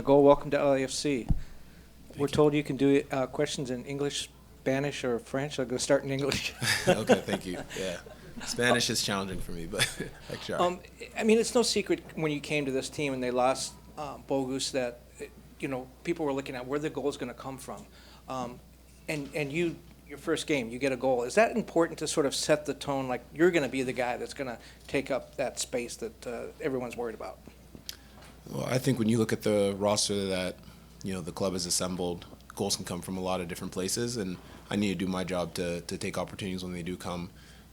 goal. Welcome to LAFC. We're told you can do questions in English, Spanish, or French. I'm going to start in English. Okay, thank you. Yeah. Spanish is challenging for me, but I try. I mean, it's no secret when you came to this team and they lost Bogus that, people were looking at where the goal is going to come from. And your first game, you get a goal. Is that important to sort of set the tone, like you're going to be the guy that's going to take up that space that everyone's worried about? Well, I think when you look at the roster that, the club has assembled, goals can come from a lot of different places, and I need to do my job to take opportunities when they do come.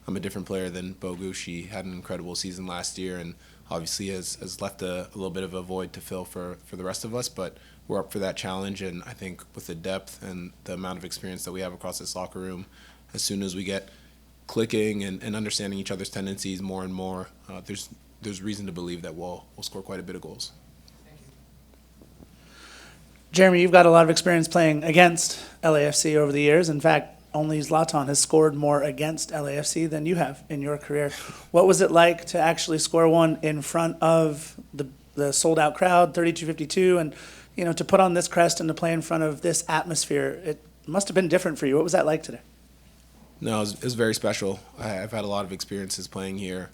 I'm a different player than Bogus. He had an incredible season last year and obviously has left a little bit of a void to fill for the rest of us, but we're up for that challenge, and I think with the depth and the amount of experience that we have across this locker room, as soon as we get clicking and understanding each other's tendencies more and more, there's reason to believe that we'll score quite a bit of goals. Jeremy, you've got a lot of experience playing against LAFC over the years. In fact, only Zlatan has scored more against LAFC than you have in your career. What was it like to actually score one in front of the sold-out crowd, 32-52, and to put on this crest and to play in front of this atmosphere? It must have been different for you. What was that like today? No, it was very special. I've had a lot of experiences playing here,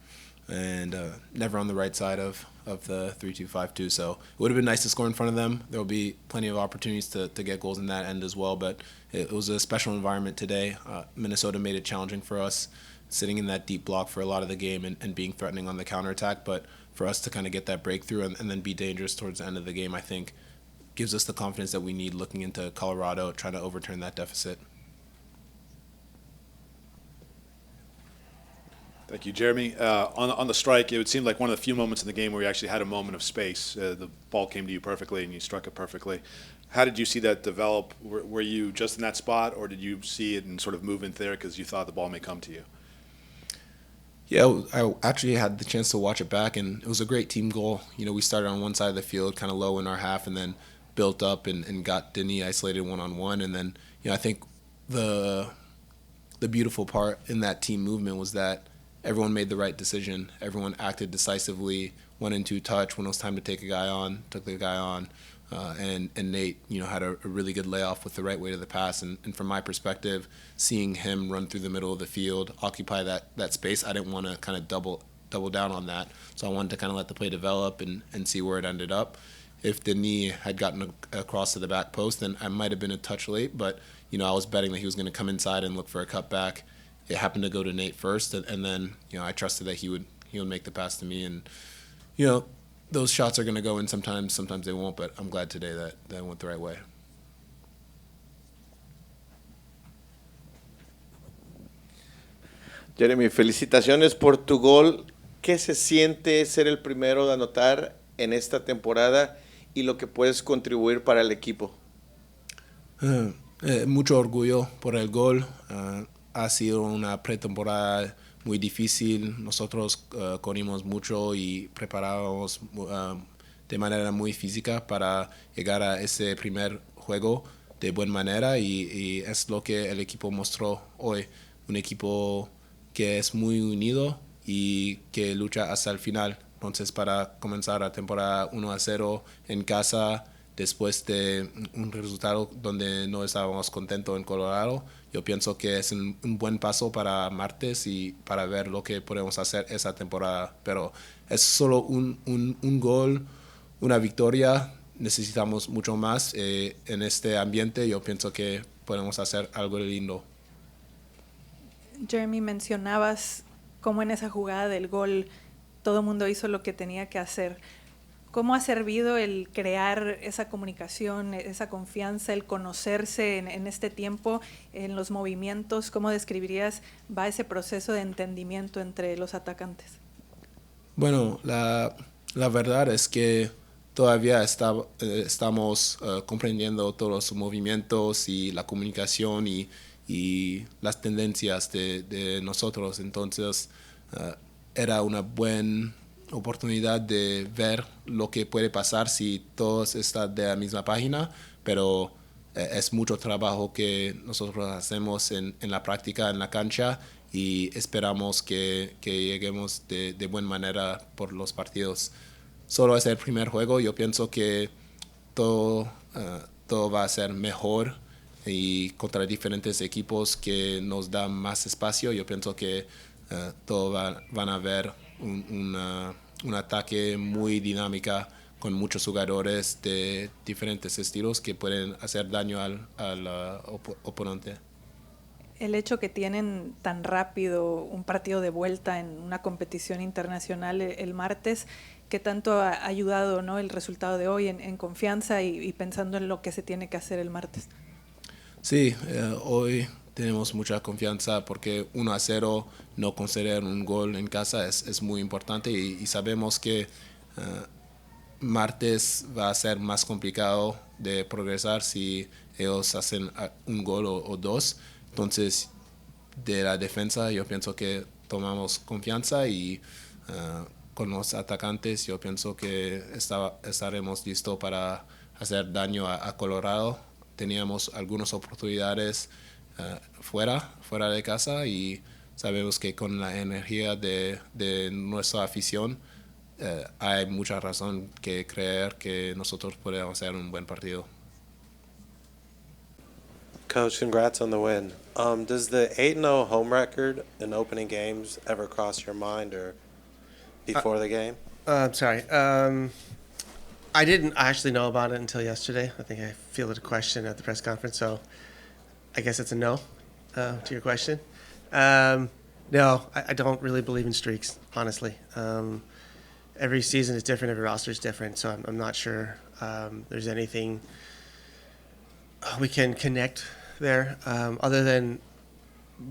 and never on the right side of the 3-2-5-2. So it would have been nice to score in front of them. There will be plenty of opportunities to get goals in that end as well. But it was a special environment today. Minnesota made it challenging for us, sitting in that deep block for a lot of the game and being threatening on the counterattack. But for us to kind of get that breakthrough and then be dangerous towards the end of the game, I think gives us the confidence that we need looking into Colorado, trying to overturn that deficit. Thank you, Jeremy. On the strike, it would seem like one of the few moments in the game where you actually had a moment of space. The ball came to you perfectly and you struck it perfectly. How did you see that develop? Were you just in that spot, or did you see it and sort of move in there because you thought the ball may come to you? Yeah, I actually had the chance to watch it back, and it was a great team goal. We started on one side of the field, kind of low in our half, and then built up and got Denis isolated one-on-one. And then, I think the beautiful part in that team movement was that everyone made the right decision. Everyone acted decisively, went into touch when it was time to take a guy on, took the guy on. And Nate, had a really good layoff with the right way to the pass. And from my perspective, seeing him run through the middle of the field, occupy that space, I didn't want to kind of double down on that. So I wanted to kind of let the play develop and see where it ended up. If Denis had gotten across to the back post, then I might have been a touch late. But, I was betting that he was going to come inside and look for a cutback. It happened to go to Nate first, and then I trusted that he would make the pass to me, and those shots are going to go in sometimes they won't, but I'm glad today that it went the right way. Jeremy, felicitaciones por tu gol. ¿Qué se siente ser el primero de anotar en esta temporada y lo que puedes contribuir para el equipo? Mucho orgullo por el gol. Ha sido una pretemporada muy difícil. Nosotros corrimos mucho y preparamos de manera muy física para llegar a ese primer juego de buena manera y es lo que el equipo mostró hoy. Un equipo que es muy unido y que lucha hasta el final. Entonces, para comenzar la temporada 1-0 en casa, después de un resultado donde no estábamos contentos en Colorado, yo pienso que es un buen paso para martes y para ver lo que podemos hacer esa temporada. Pero es solo un gol, una victoria. Necesitamos mucho más en este ambiente. Yo pienso que podemos hacer algo lindo. Jeremy, mencionabas cómo en esa jugada del gol todo el mundo hizo lo que tenía que hacer. ¿Cómo ha servido el crear esa comunicación, esa confianza, el conocerse en este tiempo, en los movimientos? ¿Cómo describirías va ese proceso de entendimiento entre los atacantes? Bueno, la verdad es que todavía estamos comprendiendo todos los movimientos y la comunicación y las tendencias de nosotros. Entonces, era una buena oportunidad de ver lo que puede pasar si todos están de la misma página, pero es mucho trabajo que nosotros hacemos en la práctica, en la cancha, y esperamos que lleguemos de buena manera por los partidos. Solo es el primer juego. Yo pienso que todo va a ser mejor y contra diferentes equipos que nos dan más espacio. Yo pienso que van a ver un ataque muy dinámica con muchos jugadores de diferentes estilos que pueden hacer daño al oponente. El hecho que tienen tan rápido un partido de vuelta en una competición internacional el martes, ¿qué tanto ha ayudado, ¿no?, el resultado de hoy en confianza y pensando en lo que se tiene que hacer el martes? Sí, hoy tenemos mucha confianza porque 1-0 no conceder un gol en casa es muy importante y sabemos que martes va a ser más complicado de progresar si ellos hacen un gol o dos. Entonces, de la defensa yo pienso que tomamos confianza y con los atacantes yo pienso que estaremos listos para hacer daño a Colorado. Teníamos algunas oportunidades fuera de casa y sabemos que con la energía de nuestra afición hay mucha razón que creer que nosotros podemos hacer un buen partido. Coach, congrats on the win. Does the 8-0 home record in opening games ever cross your mind or before the game? I'm sorry. I didn't actually know about it until yesterday. I think I fielded a question at the press conference, so I guess it's a no to your question. No, I don't really believe in streaks, honestly. Every season is different, every roster is different, so I'm not sure there's anything we can connect there other than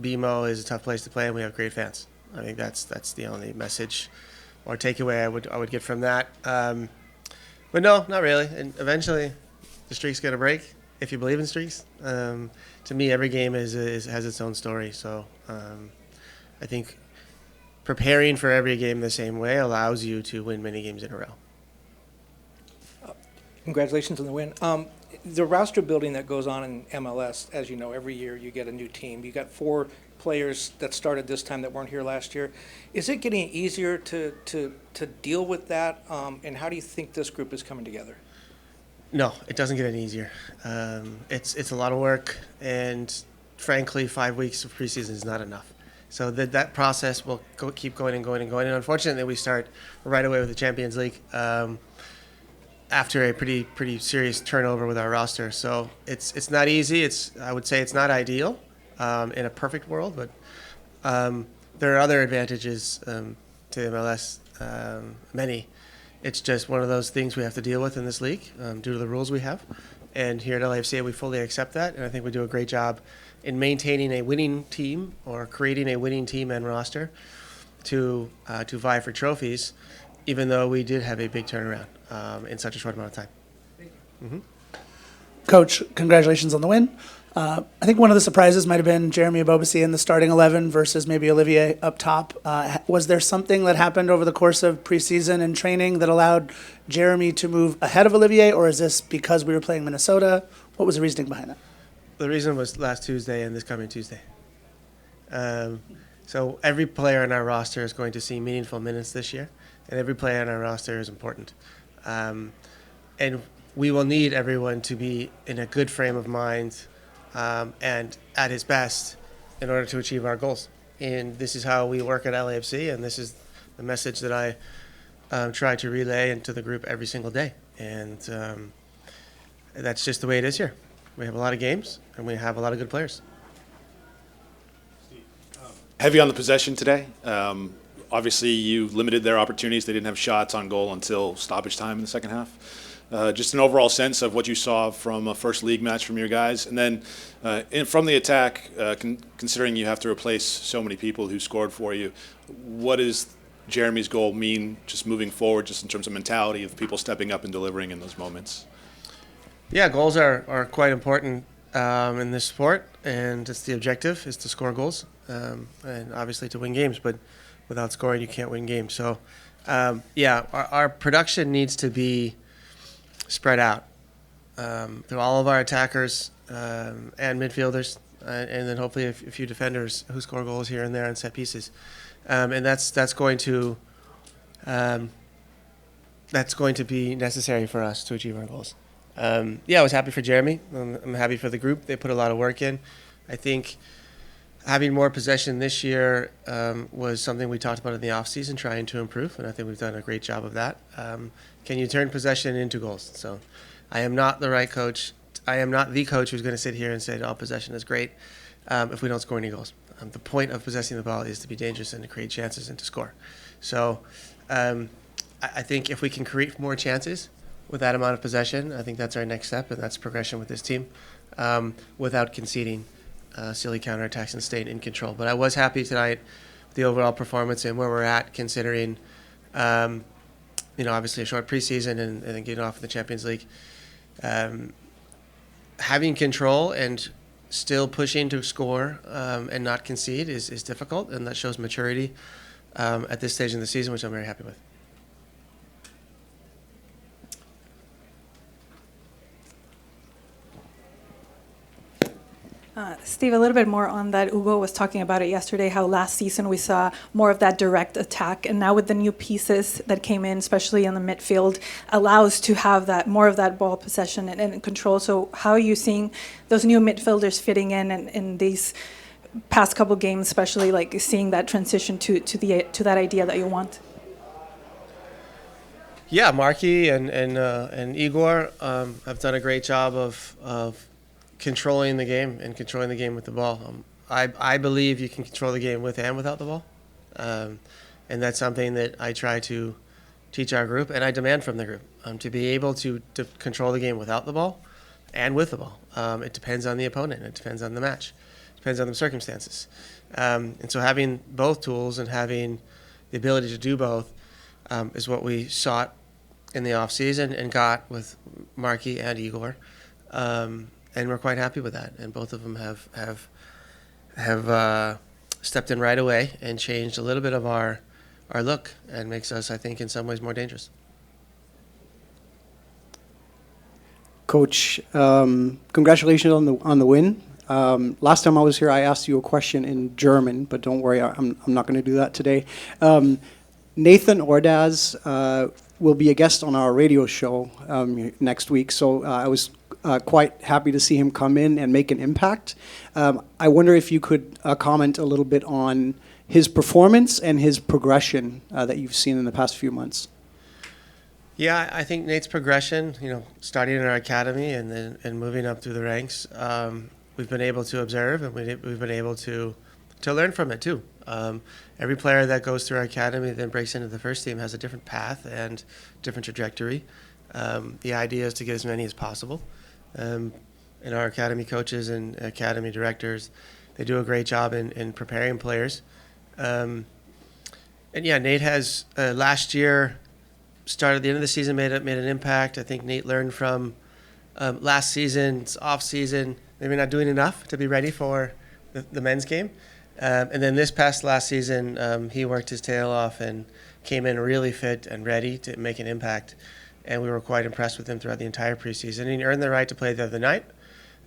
BMO is a tough place to play and we have great fans. I think that's the only message or takeaway I would get from that. But no, not really. And eventually, the streak's going to break if you believe in streaks. To me, every game has its own story. So I think preparing for every game the same way allows you to win many games in a row. Congratulations on the win. The roster building that goes on in MLS, as you know, every year you get a new team. You got 4 players that started this time that weren't here last year. Is it getting easier to deal with that? And how do you think this group is coming together? No, it doesn't get any easier. It's a lot of work, and frankly, 5 weeks of preseason is not enough. So that process will keep going and going and going. And unfortunately, we start right away with the Champions League after a pretty serious turnover with our roster. So it's not easy. I would say it's not ideal in a perfect world, but there are other advantages to MLS, many. It's just one of those things we have to deal with in this league due to the rules we have. And here at LAFC, we fully accept that, and I think we do a great job in maintaining a winning team or creating a winning team and roster to vie for trophies, even though we did have a big turnaround in such a short amount of time. Mm-hmm. Coach, congratulations on the win. I think one of the surprises might have been Jeremy Ebobisse in the starting 11 versus maybe Olivier up top. Was there something that happened over the course of preseason and training that allowed Jeremy to move ahead of Olivier, or is this because we were playing Minnesota? What was the reasoning behind that? The reason was last Tuesday and this coming Tuesday. So every player on our roster is going to see meaningful minutes this year, and every player on our roster is important. And we will need everyone to be in a good frame of mind and at his best in order to achieve our goals. And this is how we work at LAFC, and this is the message that I try to relay into the group every single day. And that's just the way it is here. We have a lot of games, and we have a lot of good players. Heavy on the possession today. Obviously, you limited their opportunities. They didn't have shots on goal until stoppage time in the second half. Just an overall sense of what you saw from a first league match from your guys. And then from the attack, considering you have to replace so many people who scored for you, what does Jeremy's goal mean just moving forward, just in terms of mentality of people stepping up and delivering in those moments? Yeah, goals are quite important in this sport, and it's the objective is to score goals and obviously to win games. But without scoring, you can't win games. So, our production needs to be spread out through all of our attackers and midfielders, and then hopefully a few defenders who score goals here and there on set pieces. And that's going to be necessary for us to achieve our goals. Yeah, I was happy for Jeremy. I'm happy for the group. They put a lot of work in. I think having more possession this year was something we talked about in the offseason, trying to improve, and I think we've done a great job of that. Can you turn possession into goals? So I am not the right coach. I am not the coach who's going to sit here and say, oh, possession is great if we don't score any goals. The point of possessing the ball is to be dangerous and to create chances and to score. So I think if we can create more chances with that amount of possession, I think that's our next step, and that's progression with this team without conceding silly counterattacks and staying in control. But I was happy tonight with the overall performance and where we're at, considering, obviously a short preseason and then getting off in the Champions League. Having control and still pushing to score and not concede is difficult, and that shows maturity at this stage in the season, which I'm very happy with. Steve, a little bit more on that. Hugo was talking about it yesterday, how last season we saw more of that direct attack, and now with the new pieces that came in, especially in the midfield, allows to have that more of that ball possession and control. So how are you seeing those new midfielders fitting in these past couple games, especially like seeing that transition to that idea that you want? Yeah, Marky and Igor have done a great job of controlling the game and controlling the game with the ball. I believe you can control the game with and without the ball. And that's something that I try to teach our group, and I demand from the group to be able to control the game without the ball and with the ball. It depends on the opponent. It depends on the match. It depends on the circumstances. And so having both tools and having the ability to do both is what we sought in the offseason and got with Marky and Igor. And we're quite happy with that. And both of them have stepped in right away and changed a little bit of our look, and makes us, I think, in some ways more dangerous. Coach, congratulations on the win. Last time I was here, I asked you a question in German, but don't worry, I'm not going to do that today. Nathan Ordaz will be a guest on our radio show next week, so I was quite happy to see him come in and make an impact. I wonder if you could comment a little bit on his performance and his progression that you've seen in the past few months. Yeah, I think Nate's progression, starting in our academy and then moving up through the ranks, we've been able to observe, and we've been able to learn from it too. Every player that goes through our academy then breaks into the first team has a different path and different trajectory. The idea is to get as many as possible. And our academy coaches and academy directors, they do a great job in preparing players. And yeah, Nate has last year started the end of the season, made an impact. I think Nate learned from last season's off season, maybe not doing enough to be ready for the men's game. And then this past last season, he worked his tail off and came in really fit and ready to make an impact. And we were quite impressed with him throughout the entire preseason. And he earned the right to play the other night,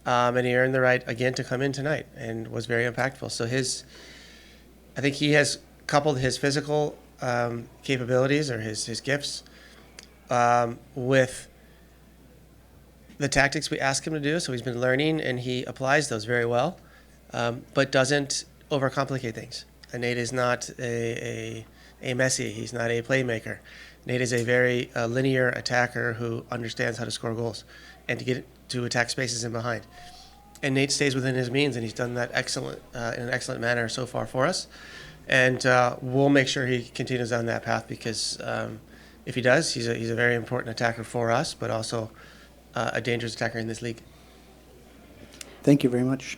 and he earned the right again to come in tonight, and was very impactful. So I think he has coupled his physical capabilities or his gifts with the tactics we ask him to do. So he's been learning, and he applies those very well, but doesn't overcomplicate things. And Nate is not a Messi. He's not a playmaker. Nate is a very linear attacker who understands how to score goals and to attack spaces in behind. And Nate stays within his means, and he's done that in an excellent manner so far for us. And we'll make sure he continues on that path, because if he does, he's a very important attacker for us, but also a dangerous attacker in this league. Thank you very much.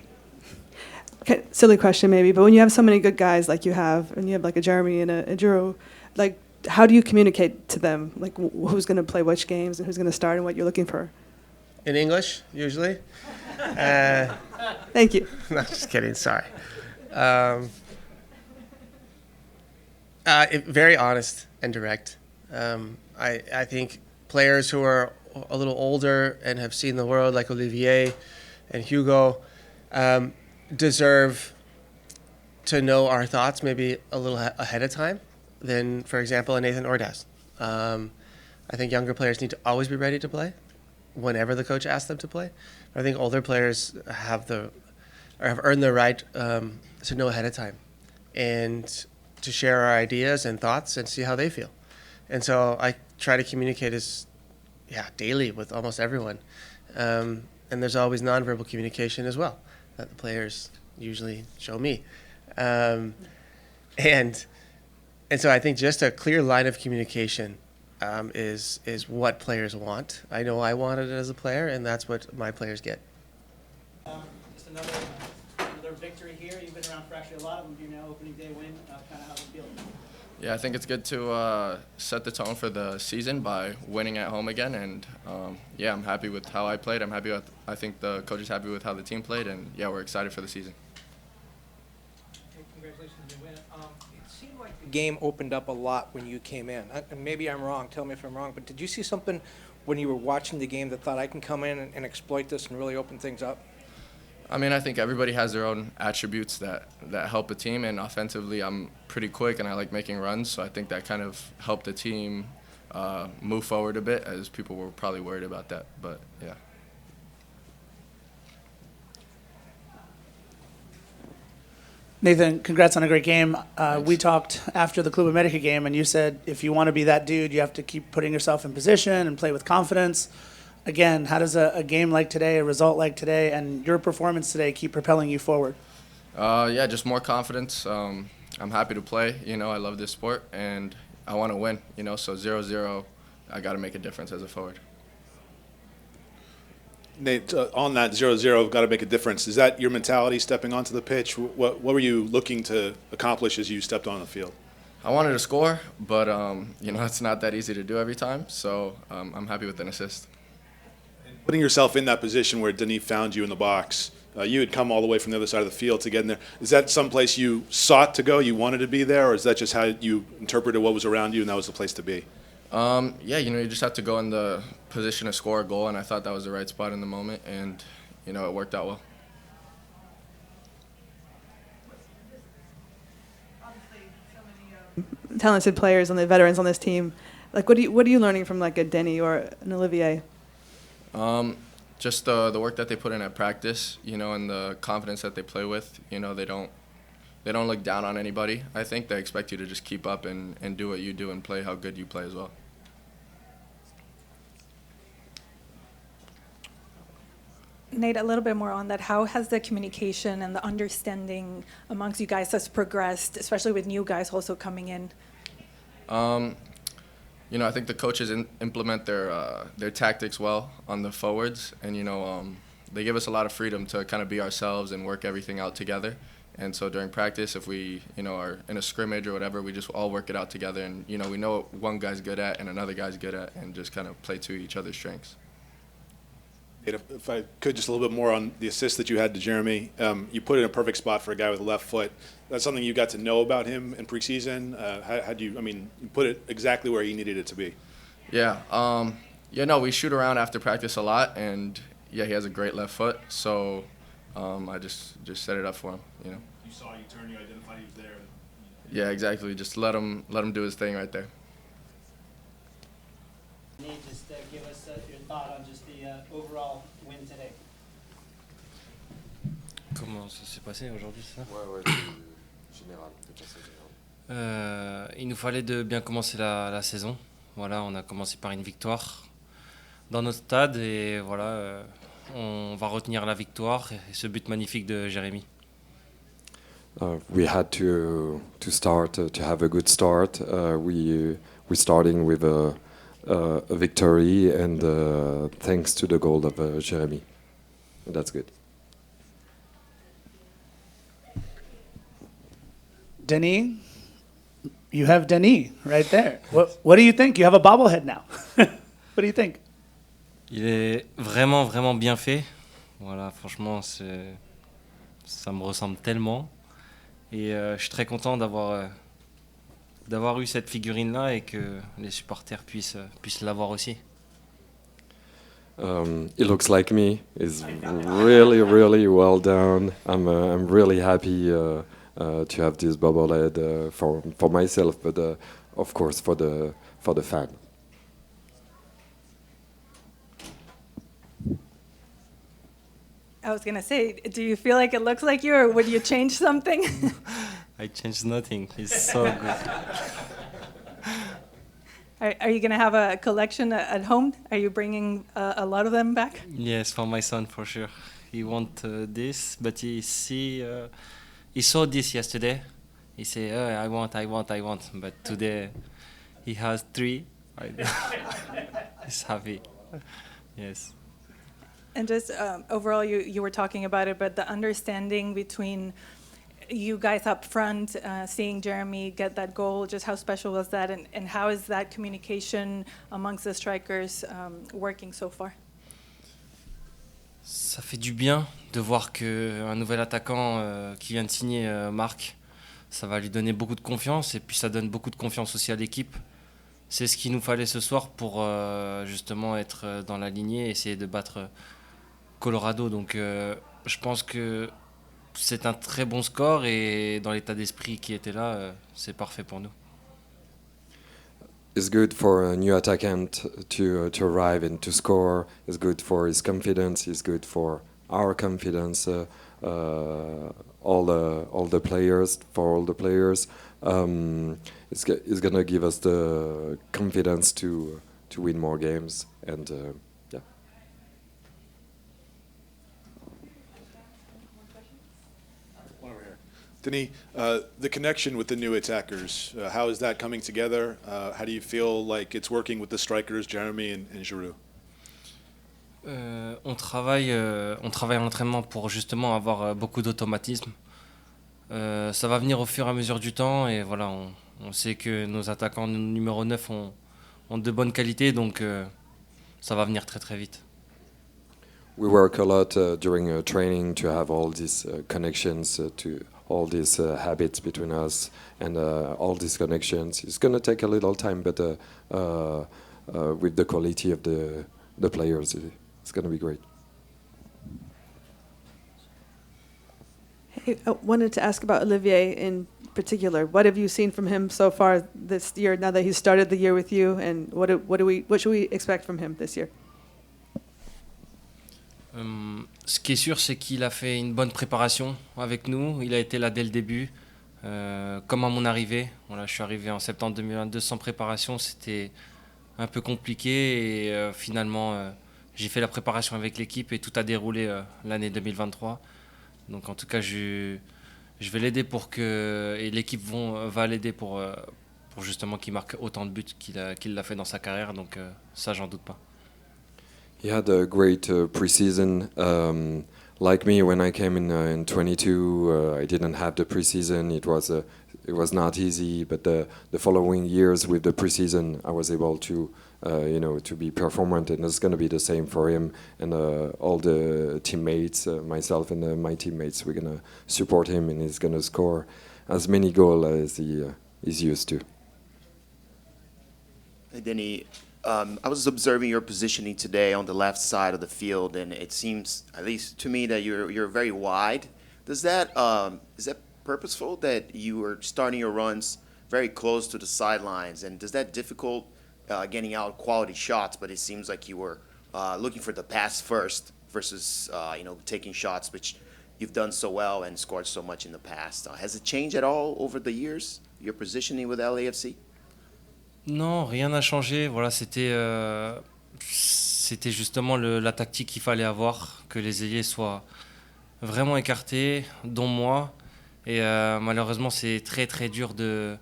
Okay, silly question maybe, but when you have so many good guys like you have, and you have like a Jeremy and a Drew, like, how do you communicate to them, like who's going to play which games and who's going to start and what you're looking for? In English, usually. Thank you. No, just kidding. Sorry. Very honest and direct. I think players who are a little older and have seen the world, like Olivier and Hugo, deserve to know our thoughts maybe a little ahead of time than, for example, a Nathan Ordaz. I think younger players need to always be ready to play, whenever the coach asks them to play. I think older players have earned the right to know ahead of time and to share our ideas and thoughts and see how they feel. And so I try to communicate daily with almost everyone. And there's always nonverbal communication as well that the players usually show me. And so I think just a clear line of communication is what players want. I know I wanted it as a player, and that's what my players get. Just another victory here. You've been around for actually a lot of them. You know, opening day win. Kind of how it feels. Yeah, I think it's good to set the tone for the season by winning at home again. And I'm happy with how I played. I think the coach is happy with how the team played, and we're excited for the season. Congratulations on the win. It seemed like the game opened up a lot when you came in. And maybe I'm wrong. Tell me if I'm wrong. But did you see something when you were watching the game that thought I can come in and exploit this and really open things up? I mean, I think everybody has their own attributes that help a team, and offensively I'm pretty quick and I like making runs, so I think that kind of helped the team move forward a bit, as people were probably worried about that, but yeah. Nathan, congrats on a great game. We talked after the Club America game, and you said if you want to be that dude, you have to keep putting yourself in position and play with confidence. Again, how does a game like today, a result like today, and your performance today keep propelling you forward? Just more confidence. I'm happy to play. You know, I love this sport, and I want to win. You know, so 0-0, I got to make a difference as a forward. Nate, on that 0-0, got to make a difference. Is that your mentality stepping onto the pitch? What were you looking to accomplish as you stepped on the field? I wanted to score, but it's not that easy to do every time. So I'm happy with an assist. Putting yourself in that position where Denis found you in the box, you had come all the way from the other side of the field to get in there. Is that someplace you sought to go, you wanted to be there, or is that just how you interpreted what was around you and that was the place to be? You just have to go in the position to score a goal, and I thought that was the right spot in the moment, and, it worked out well. Talented players and the veterans on this team. Like, what are you learning from like a Denis or an Olivier? Just the work that they put in at practice, and the confidence that they play with. They don't look down on anybody. I think they expect you to just keep up and do what you do and play how good you play as well. Nate, a little bit more on that. How has the communication and the understanding amongst you guys has progressed, especially with new guys also coming in? I think the coaches implement their tactics well on the forwards, and they give us a lot of freedom to kind of be ourselves and work everything out together. And so during practice, if we are in a scrimmage or whatever, we just all work it out together, and we know what one guy's good at and another guy's good at, and just kind of play to each other's strengths. If I could, just a little bit more on the assist that you had to Jeremy. You put it in a perfect spot for a guy with a left foot. That's something you got to know about him in preseason. How do you put it exactly where he needed it to be? Yeah. We shoot around after practice a lot, and he has a great left foot. So I just set it up for him. You saw, you turned, you identified he was there. Yeah, exactly. Just let him do his thing right there. Nate, just give us your thought on just the overall win today. Comment ça s'est passé aujourd'hui, c'est ça? Ouais, général. Il nous fallait de bien commencer la saison. Voilà, on a commencé par une victoire dans notre stade et voilà, on va retenir la victoire et ce but magnifique de Jérémy. We had to start to have a good start. We starting with a victory and thanks to the goal of Jérémy. That's good. Denis, you have Denis right there. What do you think? You have a bobblehead now. What do you think? Il est vraiment, vraiment bien fait. Voilà, franchement, ça me ressemble tellement. Et je suis très content d'avoir eu cette figurine-là et que les supporters puissent l'avoir aussi. It looks like me. It's really, really well done. I'm really happy to have this bobblehead for myself, but of course for the fan. I was going to say, do you feel like it looks like you, or would you change something? I changed nothing. It's so good. Are you going to have a collection at home? Are you bringing a lot of them back? Yes, for my son for sure. He want this, but he saw this yesterday. He say, I want. But today he has 3. He's happy. Yes. And just overall, you were talking about it, but the understanding between you guys up front, seeing Jeremy get that goal, just how special was that, and how is that communication amongst the strikers working so far? Ça fait du bien de voir qu'un nouvel attaquant qui vient de signer marque. Ça va lui donner beaucoup de confiance et puis ça donne beaucoup de confiance aussi à l'équipe. C'est ce qu'il nous fallait ce soir pour justement être dans la lignée et essayer de battre Colorado. Donc je pense que c'est un très bon score et dans l'état d'esprit qui était là, c'est parfait pour nous. It's good for a new attackant to arrive and to score. It's good for his confidence. It's good for our confidence. All the players, for all the players, it's gonna give us the confidence to win more games. And yeah. Denis, the connection with the new attackers, how is that coming together? How do you feel like it's working with the strikers, Jeremy and Giroud? On travaille à l'entraînement pour justement avoir beaucoup d'automatisme. Ça va venir au fur et à mesure du temps et voilà, on sait que nos attaquants numéro 9 ont de bonnes qualités, donc ça va venir très très vite. We work a lot during training to have all these connections, to all these habits between us, and all these connections. It's going to take a little time, but with the quality of the players, it's going to be great. Hey, I wanted to ask about Olivier in particular. What have you seen from him so far this year, now that he's started the year with you, and what should we expect from him this year? Ce qui est sûr, c'est qu'il a fait une bonne préparation avec nous. Il a été là dès le début, comme à mon arrivée. Voilà, je suis arrivé en septembre 2022 sans préparation. C'était un peu compliqué et finalement, j'ai fait la préparation avec l'équipe et tout a déroulé l'année 2023. Donc en tout cas, je vais l'aider et l'équipe va l'aider pour justement qu'il marque autant de buts qu'il l'a fait dans sa carrière. Donc ça, j'en doute pas. He had a great preseason. Like me, when I came in 22, I didn't have the preseason. It was not easy, but the following years with the preseason, I was able to to be performant, and it's going to be the same for him and all the teammates, myself and my teammates. We're going to support him, and he's going to score as many goals as he is used to. Hey, Denis. I was observing your positioning today on the left side of the field, and it seems, at least to me, that you're very wide. Is that purposeful, that you are starting your runs very close to the sidelines, and does that difficult getting out quality shots? But it seems like you were looking for the pass first versus taking shots, which you've done so well and scored so much in the past. Has it changed at all over the years, your positioning with LAFC? Non, rien n'a changé. Voilà, c'était justement la tactique qu'il fallait avoir, que les ailiers soient vraiment écartés, dont moi. Et malheureusement, c'est très très dur de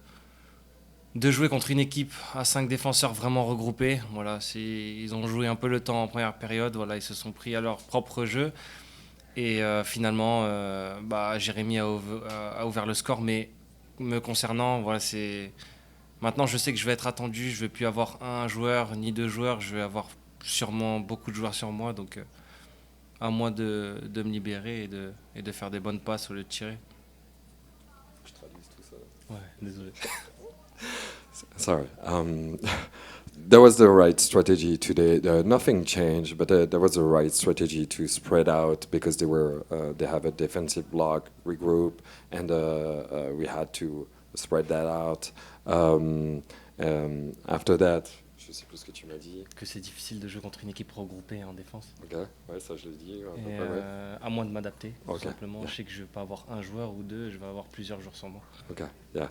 jouer contre une équipe à 5 défenseurs vraiment regroupés. Voilà, ils ont joué un peu le temps en première période. Voilà, ils se sont pris à leur propre jeu. Et finalement, Jérémy a ouvert le score. Mais me concernant, voilà, maintenant, je sais que je vais être attendu. Je ne vais plus avoir un joueur ni 2 joueurs. Je vais avoir sûrement beaucoup de joueurs sur moi. Donc, à moi de me libérer et de faire des bonnes passes au lieu de tirer. Je traduis tout ça. Ouais, désolé. Sorry. There was the right strategy today. Nothing changed, but there was the right strategy to spread out because they have a defensive block, regroup, and we had to spread that out. After that, je sais plus ce que tu m'as dit. Que c'est difficile de jouer contre une équipe regroupée en défense. Ok, ouais, ça je l'ai dit. Et, à moins de m'adapter, tout Okay. simplement. Yeah. Je sais que je vais pas avoir un joueur ou deux, je vais avoir plusieurs joueurs sur moi. Okay, yeah.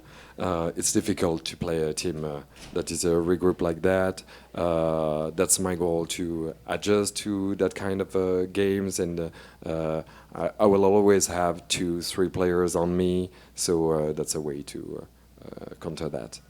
It's difficult to play a team that is a regroup like that. That's my goal, to adjust to that kind of games, and I will always have 2-3 players on me, so that's a way to counter that.